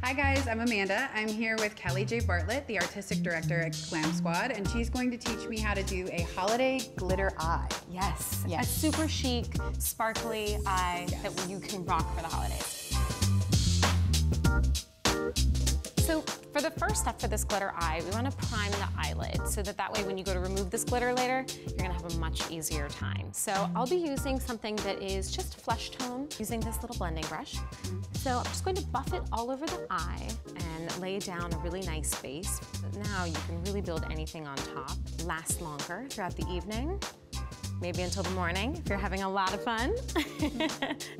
Hi guys, I'm Amanda. I'm here with Kelly J. Bartlett, the artistic director at Glam Squad, and she's going to teach me how to do a holiday glitter eye. Yes, a super chic, sparkly eye that you can rock for the holidays. So for the first step for this glitter eye, we want to prime the eyelid so that way when you go to remove this glitter later, you're going to have a much easier time. So I'll be using something that is just flesh tone, using this little blending brush. So I'm just going to buff it all over the eye and lay down a really nice base. Now you can really build anything on top, last longer throughout the evening. Maybe until the morning if you're having a lot of fun.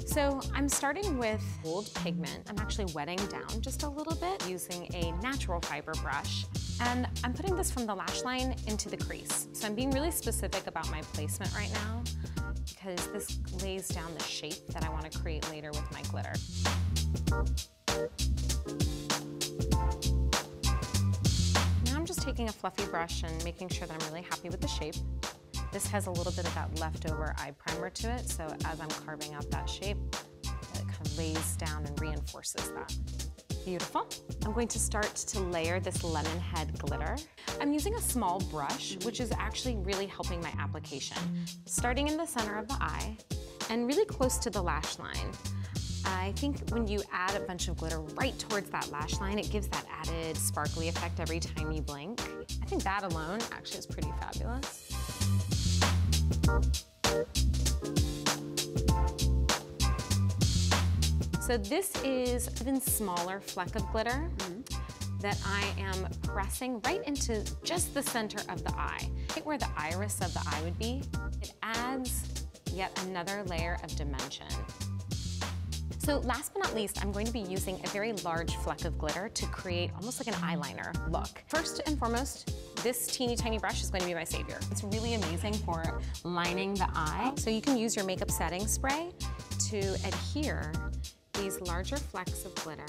So I'm starting with gold pigment. I'm actually wetting down just a little bit using a natural fiber brush. And I'm putting this from the lash line into the crease. So I'm being really specific about my placement right now because this lays down the shape that I want to create later with my glitter. Now I'm just taking a fluffy brush and making sure that I'm really happy with the shape. This has a little bit of that leftover eye primer to it, so as I'm carving out that shape, it kind of lays down and reinforces that. Beautiful. I'm going to start to layer this lemon head glitter. I'm using a small brush, which is actually really helping my application. Starting in the center of the eye and really close to the lash line. I think when you add a bunch of glitter right towards that lash line, it gives that added sparkly effect every time you blink. I think that alone actually is pretty fabulous. So this is an even smaller fleck of glitter that I am pressing right into just the center of the eye, right where the iris of the eye would be. It adds yet another layer of dimension. So last but not least, I'm going to be using a very large fleck of glitter to create almost like an eyeliner look. First and foremost, this teeny tiny brush is going to be my savior. It's really amazing for lining the eye. So you can use your makeup setting spray to adhere these larger flecks of glitter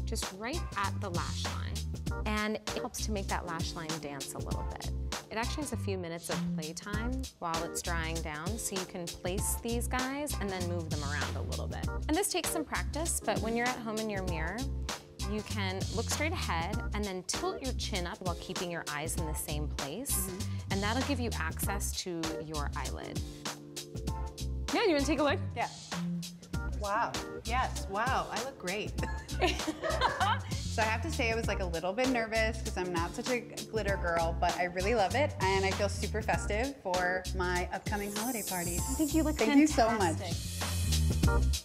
just right at the lash line. And it helps to make that lash line dance a little bit. It actually has a few minutes of playtime while it's drying down, so you can place these guys and then move them around a little bit. And this takes some practice, but when you're at home in your mirror, you can look straight ahead and then tilt your chin up while keeping your eyes in the same place. And that'll give you access to your eyelid. Yeah, you wanna take a look? Yeah. Wow, yes, wow, I look great. So I have to say I was like a little bit nervous because I'm not such a glitter girl, but I really love it and I feel super festive for my upcoming holiday parties. I think you look fantastic. Thank you so much.